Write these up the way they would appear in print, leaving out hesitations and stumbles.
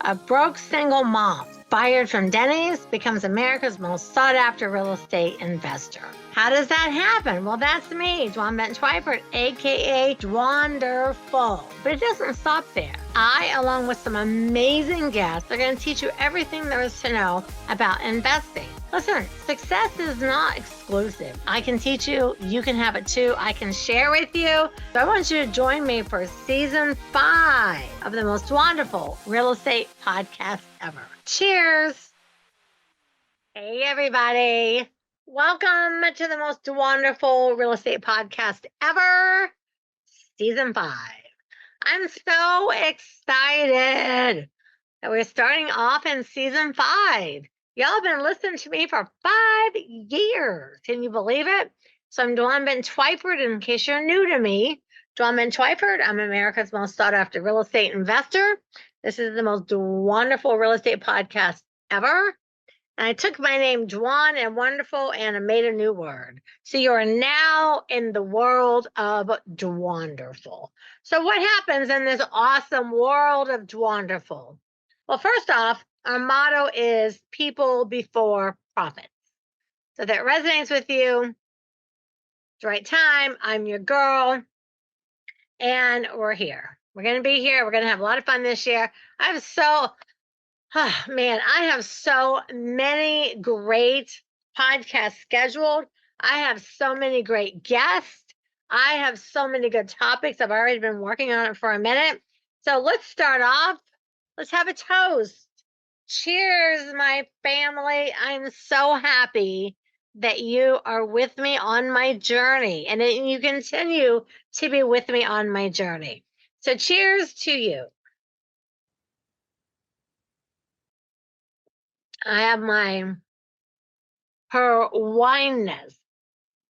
A broke single mom, fired from Denny's, becomes America's most sought-after real estate investor. How does that happen? Well, that's me, Dwan Twyford, aka Dwanderful. But it doesn't stop there. I, along with some amazing guests, are going to teach you everything there is to know about investing. Listen, success is not exclusive. I can teach you, you can have it too. I can share with you. So I want you to join me for season 5 of the most wonderful real estate podcast ever. Cheers. Hey, everybody. Welcome to the most wonderful real estate podcast ever, season 5. I'm so excited that we're starting off in season 5. Y'all have been listening to me for 5 years. Can you believe it? So I'm Dwan Twyford. In case you're new to me, Dwan Twyford. I'm America's most sought after real estate investor. This is the most wonderful real estate podcast ever. And I took my name Dwan and Wonderful and I made a new word. So you're now in the world of Dwanderful. So what happens in this awesome world of Dwanderful? Well, first off, our motto is people before profits. So that resonates with you. It's the right time. I'm your girl. And we're here. We're going to be here. We're going to have a lot of fun this year. I have so many great podcasts scheduled. I have so many great guests. I have so many good topics. I've already been working on it for a minute. So let's start off. Let's have a toast. Cheers, my family. I'm so happy that you are with me on my journey and that you continue to be with me on my journey. So cheers to you. I have her wineness,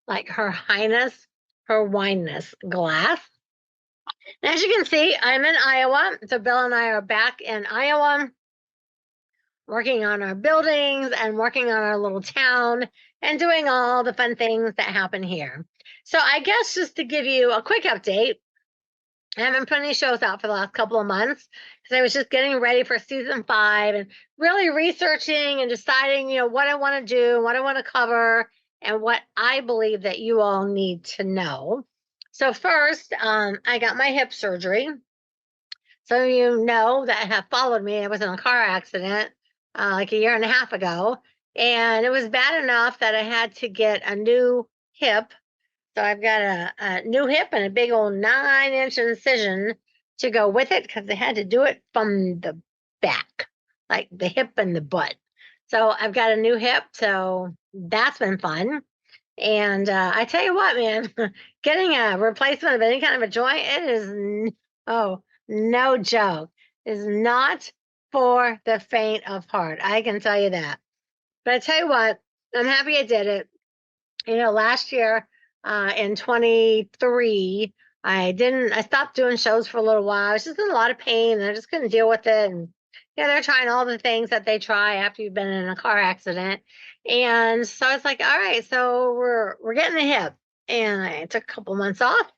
like her highness, her wineness glass. And as you can see, I'm in Iowa. So Bill and I are back in Iowa, working on our buildings and working on our little town and doing all the fun things that happen here. So I guess just to give you a quick update, I haven't put any shows out for the last couple of months because I was just getting ready for season 5 and really researching and deciding, what I want to do, what I want to cover, and what I believe that you all need to know. So first, I got my hip surgery. Some of you know that have followed me. I was in a car accident like a year and a half ago, and it was bad enough that I had to get a new hip. So I've got a new hip and a big old 9-inch incision to go with it because they had to do it from the back, like the hip and the butt. So I've got a new hip, so that's been fun. And I tell you what, man, getting a replacement of any kind of a joint, it is, no joke. It is not for the faint of heart. I can tell you that. But I tell you what, I'm happy I did it. Last year, in 23, I stopped doing shows for a little while. I was just in a lot of pain and I just couldn't deal with it. And they're trying all the things that they try after you've been in a car accident. And so it's like, all right, so we're getting a hip. And I took a couple months off,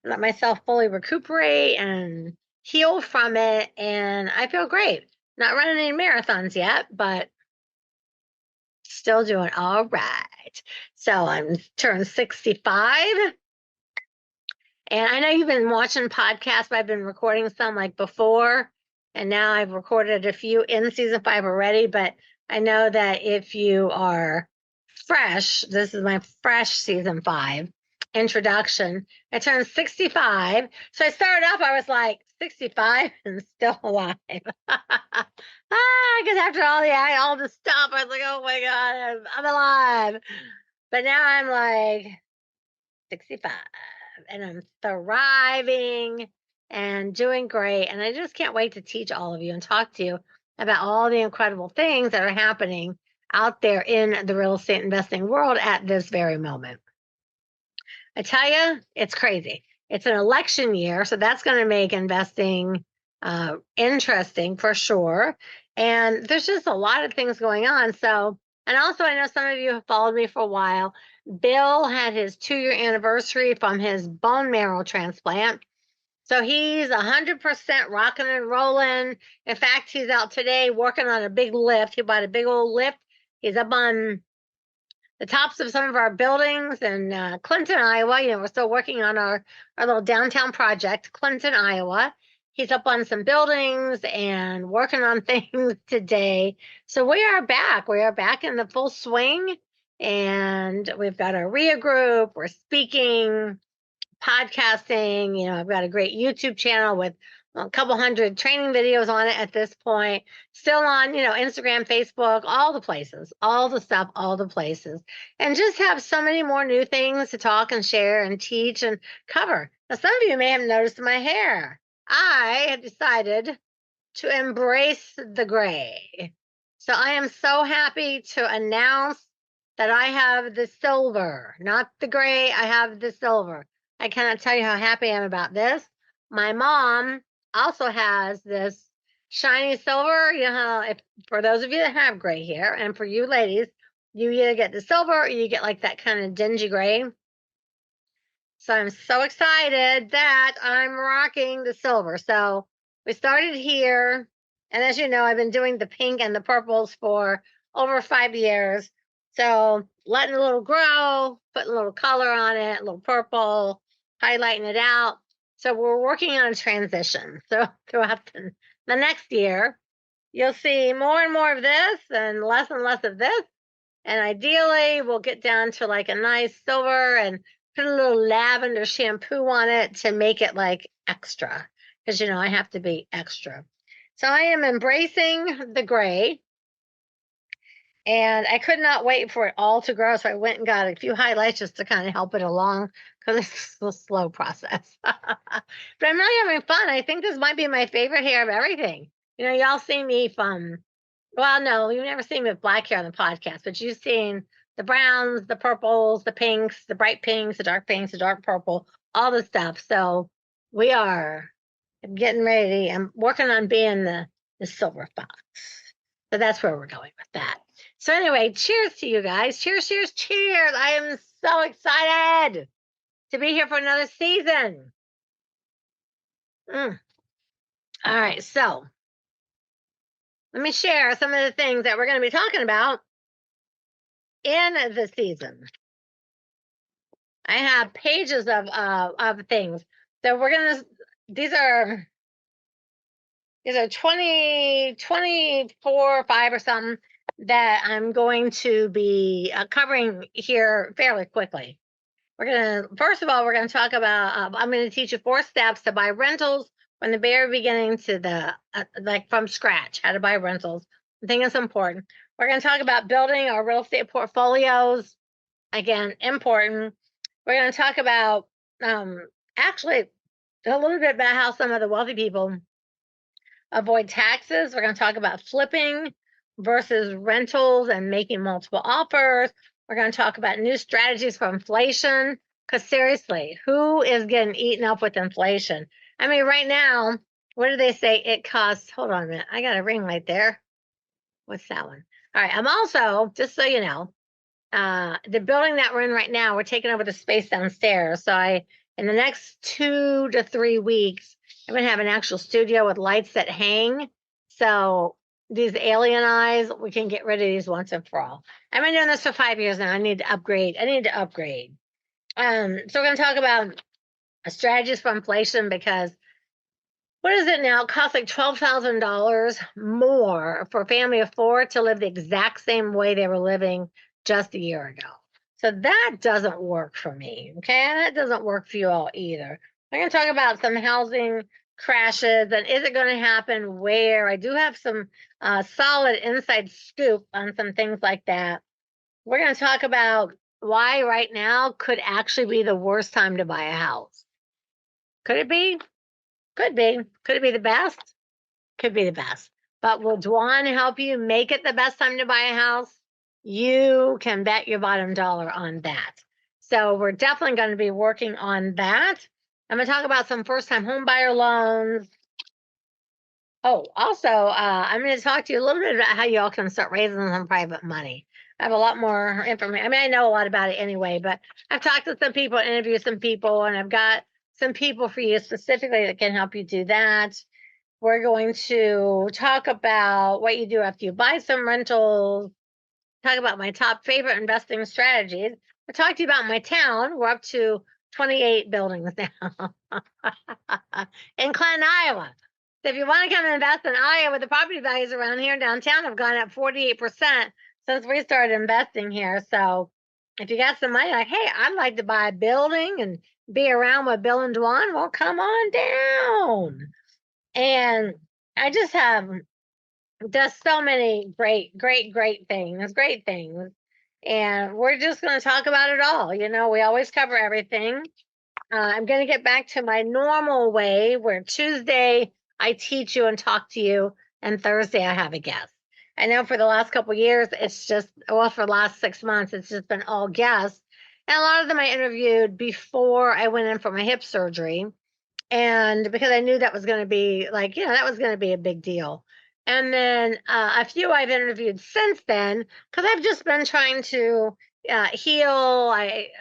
let myself fully recuperate and heal from it. And I feel great. Not running any marathons yet, but still doing all right. So I'm turned 65. And I know you've been watching podcasts, but I've been recording some like before. And now I've recorded a few in season 5 already. But I know that if you are fresh, this is my fresh season 5 introduction. I turned 65. So I started off, I was like 65 and still alive. Because after all the stuff, I was like, oh my God, I'm alive. But now I'm like 65 and I'm thriving and doing great. And I just can't wait to teach all of you and talk to you about all the incredible things that are happening out there in the real estate investing world at this very moment. I tell you, it's crazy. It's an election year, so that's going to make investing interesting for sure. And there's just a lot of things going on. So, and also I know some of you have followed me for a while. Bill had his 2-year anniversary from his bone marrow transplant. So he's 100% rocking and rolling. In fact, he's out today working on a big lift. He bought a big old lift. He's up on the tops of some of our buildings in Clinton, Iowa. You know, we're still working on our little downtown project, Clinton, Iowa. He's up on some buildings and working on things today. So we are back. We are back in the full swing. And we've got our RIA group. We're speaking, podcasting. You know, I've got a great YouTube channel with a couple hundred training videos on it at this point. Still on, you know, Instagram, Facebook, all the places, all the stuff, all the places. And just have so many more new things to talk and share and teach and cover. Now, some of you may have noticed my hair. I have decided to embrace the gray. So I am so happy to announce that I have the silver, not the gray. I have the silver. I cannot tell you how happy I am about this. My mom also has this shiny silver. You know how, if for those of you that have gray hair, and for you ladies, you either get the silver or you get like that kind of dingy gray. So I'm so excited that I'm rocking the silver. So we started here, and as you know, I've been doing the pink and the purples for over 5 years. So letting a little grow, putting a little color on it, a little purple, highlighting it out. So we're working on a transition. So throughout the next year, you'll see more and more of this and less of this. And ideally, we'll get down to like a nice silver and put a little lavender shampoo on it to make it like extra. Because, you know, I have to be extra. So I am embracing the gray. And I could not wait for it all to grow. So I went and got a few highlights just to kind of help it along because it's a slow process. But I'm really having fun. I think this might be my favorite hair of everything. You know, y'all see me from, well, no, you've never seen me with black hair on the podcast, but you've seen the browns, the purples, the pinks, the bright pinks, the dark purple, all the stuff. So we are getting ready. I'm working on being the silver fox. So that's where we're going with that. So anyway, cheers to you guys. Cheers, cheers, cheers. I am so excited to be here for another season. All right, so let me share some of the things that we're going to be talking about in the season. I have pages of things. So we're going to, these are 20, 24, 5 or something that I'm going to be covering here fairly quickly. First of all, we're going to talk about, I'm going to teach you 4 steps to buy rentals from the very beginning to the, like from scratch, how to buy rentals. I think it's important. We're going to talk about building our real estate portfolios. Again, important. We're going to talk about, actually, a little bit about how some of the wealthy people avoid taxes. We're going to talk about flipping versus rentals and making multiple offers. We're going to talk about new strategies for inflation. Because seriously, who is getting eaten up with inflation? I mean, right now, what do they say? It costs, hold on a minute. I got a ring right there. What's that one? All right. I'm also, just so you know, the building that we're in right now, we're taking over the space downstairs. So in the next 2 to 3 weeks, I'm going to have an actual studio with lights that hang. So these alien eyes, we can get rid of these once and for all. I've been doing this for 5 years now. I need to upgrade. So we're going to talk about strategies for inflation because what is it now? It costs like $12,000 more for a family of 4 to live the exact same way they were living just a year ago. So that doesn't work for me, okay? And that doesn't work for you all either. We're going to talk about some housing crashes and is it going to happen where? I do have some solid inside scoop on some things like that. We're going to talk about why right now could actually be the worst time to buy a house. Could it be? Could be. Could it be the best? Could be the best. But will Dwan help you make it the best time to buy a house? You can bet your bottom dollar on that. So we're definitely going to be working on that. I'm going to talk about some first-time home buyer loans. Oh, also, I'm going to talk to you a little bit about how you all can start raising some private money. I have a lot more information. I mean, I know a lot about it anyway, but I've talked to some people, interviewed some people, and I've got some people for you specifically that can help you do that. We're going to talk about what you do after you buy some rentals, talk about my top favorite investing strategies. We'll talk to you about my town. We're up to 28 buildings now in Clinton, Iowa. So if you want to come and invest in Iowa, the property values around here downtown have gone up 48% since we started investing here. So if you got some money, like, hey, I'd like to buy a building and be around with Bill and Dwan, well, come on down. And I just have just so many great things. And we're just going to talk about it all. You know, we always cover everything. I'm going to get back to my normal way where Tuesday I teach you and talk to you, and Thursday I have a guest. I know for the last couple of years, it's just, well, for the last 6 months, it's just been all guests. And a lot of them I interviewed before I went in for my hip surgery. And because I knew that was going to be like, that was going to be a big deal. And then a few I've interviewed since then, because I've just been trying to heal.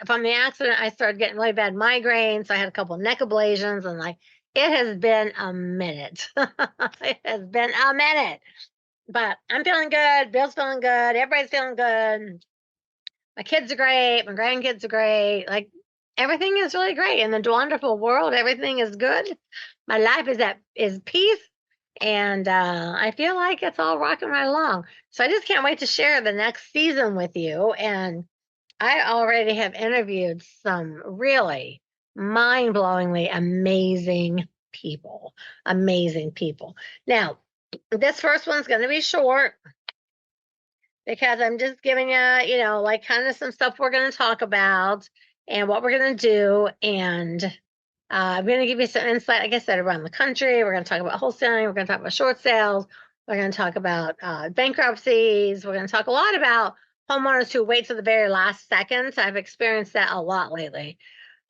From the accident, I started getting really bad migraines. So I had a couple of neck ablations, and it has been a minute. It has been a minute. But I'm feeling good. Bill's feeling good. Everybody's feeling good. My kids are great. My grandkids are great. Like, everything is really great in the Dwanderful world. Everything is good. My life is peace, and I feel like it's all rocking right along. So I just can't wait to share the next season with you. And I already have interviewed some really mind-blowingly amazing people. Amazing people. Now, this first one's going to be short because I'm just giving you, like kind of some stuff we're going to talk about and what we're going to do. And I'm going to give you some insight, like I said, around the country. We're going to talk about wholesaling. We're going to talk about short sales. We're going to talk about bankruptcies. We're going to talk a lot about homeowners who wait till the very last second. So I've experienced that a lot lately.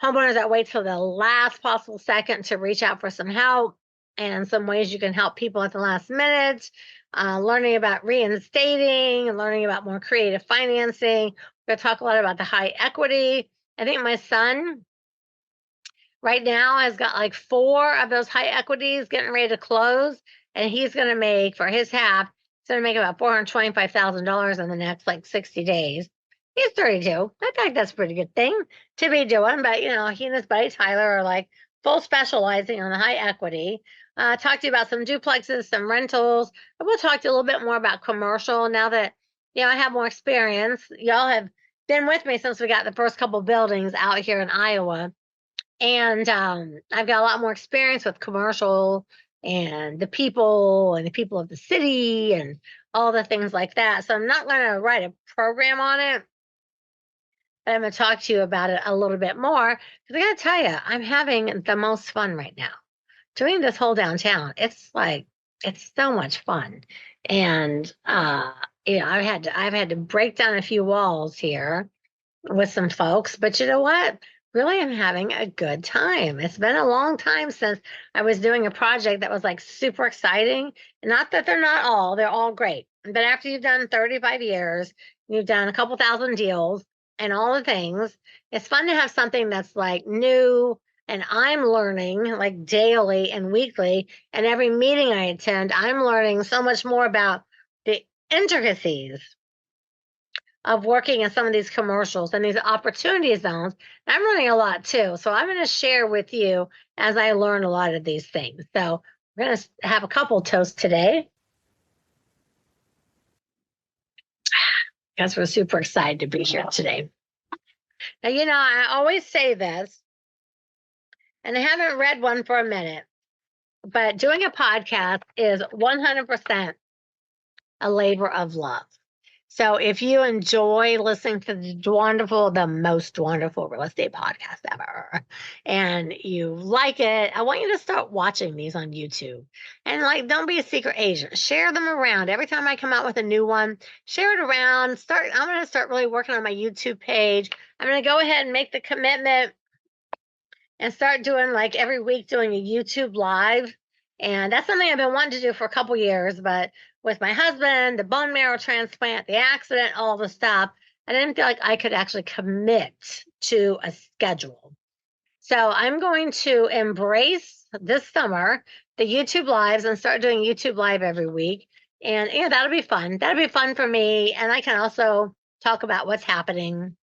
Homeowners that wait till the last possible second to reach out for some help, and some ways you can help people at the last minute. Learning about reinstating and learning about more creative financing. We're going to talk a lot about the high equity. I think my son right now has got like 4 of those high equities getting ready to close, and he's going to make, for his half, he's going to make about $425,000 in the next like 60 days. He's 32. I think that's a pretty good thing to be doing, but he and his buddy Tyler are like full specializing on the high equity. Talk to you about some duplexes, some rentals. We'll talk to you a little bit more about commercial now that I have more experience. Y'all have been with me since we got the first couple buildings out here in Iowa. And I've got a lot more experience with commercial and the people of the city and all the things like that. So I'm not going to write a program on it, but I'm going to talk to you about it a little bit more, because I got to tell you, I'm having the most fun right now doing this whole downtown. It's so much fun. And I've had to break down a few walls here with some folks, but you know what? Really, I'm having a good time. It's been a long time since I was doing a project that was like super exciting. Not that they're all great. But after you've done 35 years, you've done a couple thousand deals and all the things, it's fun to have something that's like new. And I'm learning like daily and weekly. And every meeting I attend, I'm learning so much more about the intricacies of working in some of these commercials and these opportunity zones. I'm learning a lot too. So I'm going to share with you as I learn a lot of these things. So we're going to have a couple toasts today, because we're super excited to be here today. Now, I always say this, and I haven't read one for a minute, but doing a podcast is 100% a labor of love. So if you enjoy listening to the most wonderful real estate podcast ever, and you like it, I want you to start watching these on YouTube. And don't be a secret agent. Share them around. Every time I come out with a new one, share it around. I'm going to start really working on my YouTube page. I'm going to go ahead and make the commitment and start doing every week doing a YouTube live. And that's something I've been wanting to do for a couple years, but with my husband, the bone marrow transplant, the accident, all the stuff, I didn't feel like I could actually commit to a schedule. So I'm going to embrace this summer the YouTube lives and start doing YouTube live every week. And yeah, that'll be fun. That'll be fun for me. And I can also talk about what's happening.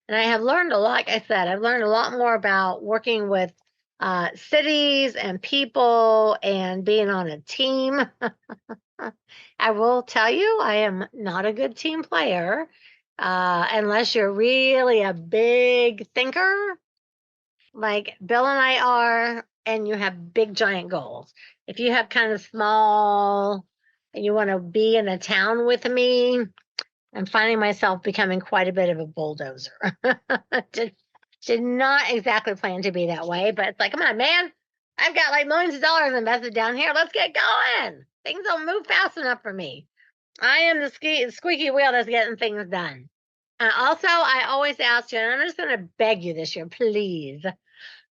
And I have learned a lot, like I said, I've learned a lot more about working with cities and people and being on a team. I will tell you, I am not a good team player unless you're really a big thinker like Bill and I are, and you have big giant goals. If you have kind of small and you want to be in a town with me, I'm finding myself becoming quite a bit of a bulldozer. did not exactly plan to be that way, but it's like, come on, man. I've got like millions of dollars invested down here. Let's get going. Things don't move fast enough for me. I am the squeaky wheel that's getting things done. Also, I always ask you, and I'm just going to beg you this year, please.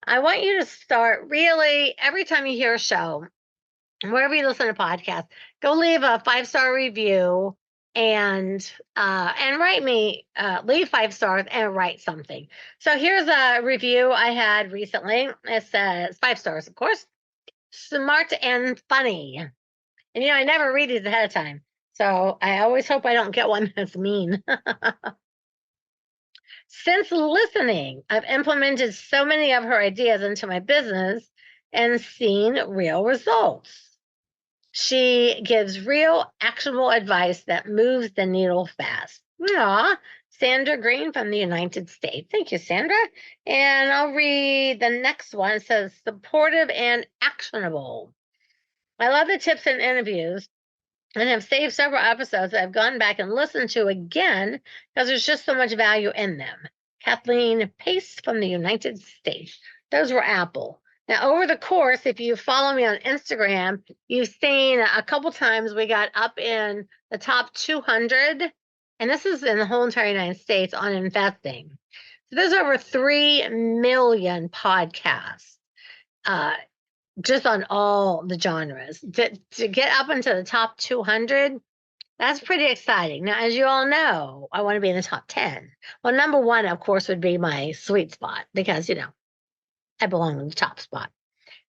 I want you to start really every time you hear a show, wherever you listen to podcasts, go leave a 5-star review and write me, leave 5 stars and write something. So here's a review I had recently. It says 5 stars, of course, smart and funny. And I never read these ahead of time. So I always hope I don't get one that's mean. Since listening, I've implemented so many of her ideas into my business and seen real results. She gives real, actionable advice that moves the needle fast. Aw, Sandra Green from the United States. Thank you, Sandra. And I'll read the next one. It says supportive and actionable. I love the tips and interviews and have saved several episodes that I've gone back and listened to again because there's just so much value in them. Kathleen Pace from the United States. Those were Apple. Now, over the course, if you follow me on Instagram, you've seen a couple times we got up in the top 200, and this is in the whole entire United States on investing. So there's over 3 million podcasts just on all the genres. To get up into the top 200, that's pretty exciting. Now, as you all know, I want to be in the top 10. Well, number 1, of course, would be my sweet spot because, I belong in the top spot.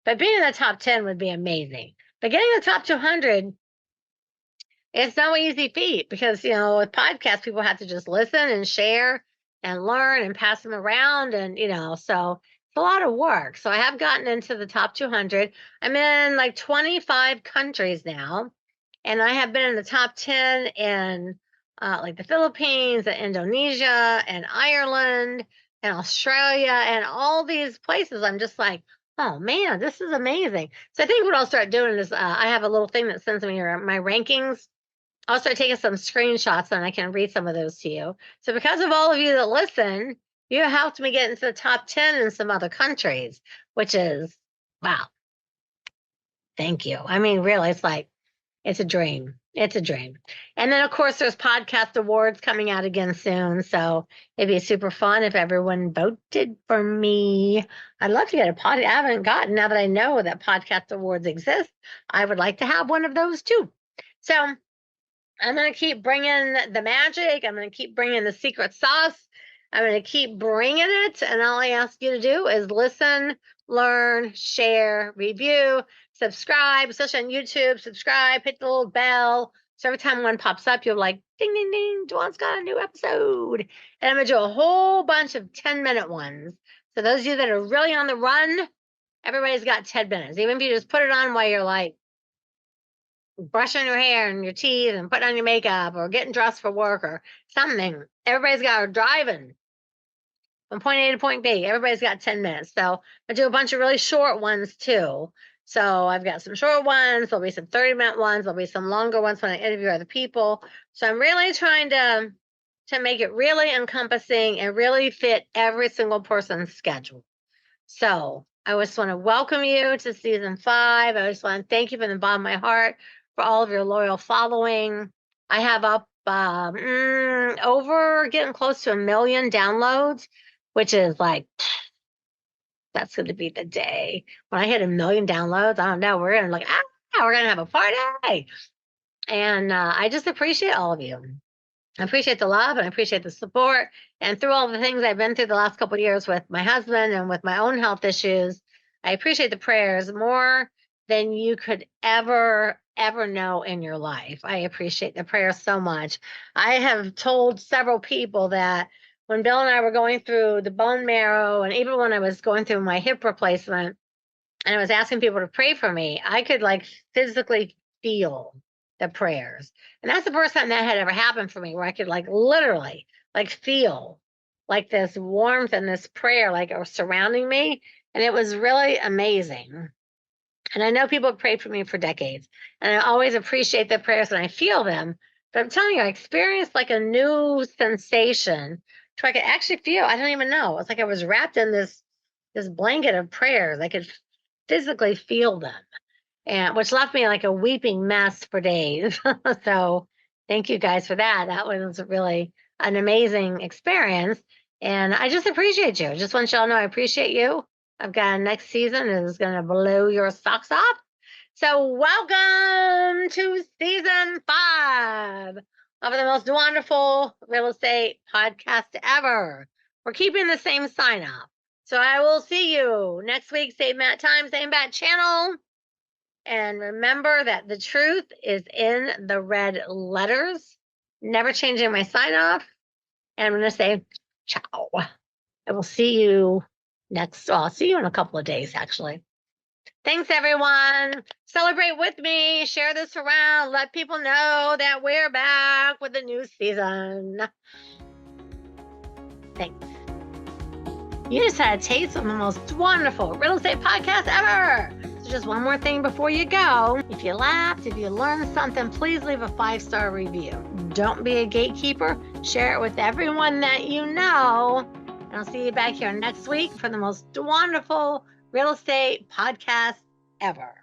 But being in the top 10 would be amazing. But getting the top 200, it's no easy feat because, with podcasts, people have to just listen and share and learn and pass them around. And, so it's a lot of work. So I have gotten into the top 200. I'm in like 25 countries now. And I have been in the top 10 in like the Philippines and Indonesia and Ireland and Australia and all these places. I'm just like, oh man, this is amazing. So I think what I'll start doing is I have a little thing that sends me my rankings. I'll start taking some screenshots and I can read some of those to you. So because of all of you that listen, you helped me get into the top 10 in some other countries, which is, wow. Thank you. I mean, really, it's a dream. It's a dream. And then, of course, there's podcast awards coming out again soon. So it'd be super fun if everyone voted for me. I'd love to get a I haven't gotten, now that I know that podcast awards exist, I would like to have one of those too. So I'm going to keep bringing the magic. I'm going to keep bringing the secret sauce. I'm going to keep bringing it. And all I ask you to do is listen, learn, share, review, subscribe, especially on YouTube. Subscribe, hit the little bell. So every time one pops up, you're like, ding, ding, ding, Dwan's got a new episode. And I'm going to do a whole bunch of 10-minute ones. So those of you that are really on the run, everybody's got 10 minutes. Even if you just put it on while you're like brushing your hair and your teeth and putting on your makeup or getting dressed for work or something. Everybody's got driving from point A to point B. Everybody's got 10 minutes. So I do a bunch of really short ones too. So I've got some short ones. There'll be some 30-minute ones. There'll be some longer ones when I interview other people. So I'm really trying to make it really encompassing and really fit every single person's schedule. So I just want to welcome you to season 5. I just want to thank you from the bottom of my heart for all of your loyal following. I have up over getting close to 1 million downloads, which is like, that's going to be the day when I hit 1 million downloads. I don't know. We're going to we're going to have a party. And I just appreciate all of you. I appreciate the love and I appreciate the support. And through all the things I've been through the last couple of years with my husband and with my own health issues, I appreciate the prayers more than you could ever know in your life. I appreciate the prayers so much. I have told several people that when Bill and I were going through the bone marrow, and even when I was going through my hip replacement, and I was asking people to pray for me, I could like physically feel the prayers. And that's the first time that had ever happened for me, where I could like literally like feel like this warmth and this prayer like it was surrounding me. And it was really amazing. And I know people have prayed for me for decades, and I always appreciate the prayers and I feel them. But I'm telling you, I experienced like a new sensation to I could actually feel, I don't even know. It's like I was wrapped in this blanket of prayers. I could physically feel them, and which left me like a weeping mess for days. So thank you guys for that. That was really an amazing experience. And I just appreciate you. Just want y'all to know I appreciate you. I've got next season is going to blow your socks off. So welcome to season 5 of the most wonderful real estate podcast ever. We're keeping the same sign up. So I will see you next week, same bat time, same bat channel. And remember that the truth is in the red letters. Never changing my sign off. And I'm going to say ciao. I will see you I'll see you in a couple of days, actually. Thanks, everyone. Celebrate with me. Share this around. Let people know that we're back with a new season. Thanks. You just had a taste of the most wonderful real estate podcast ever. So just one more thing before you go. If you laughed, if you learned something, please leave a 5-star review. Don't be a gatekeeper. Share it with everyone that you know. And I'll see you back here next week for the most wonderful real estate podcast ever.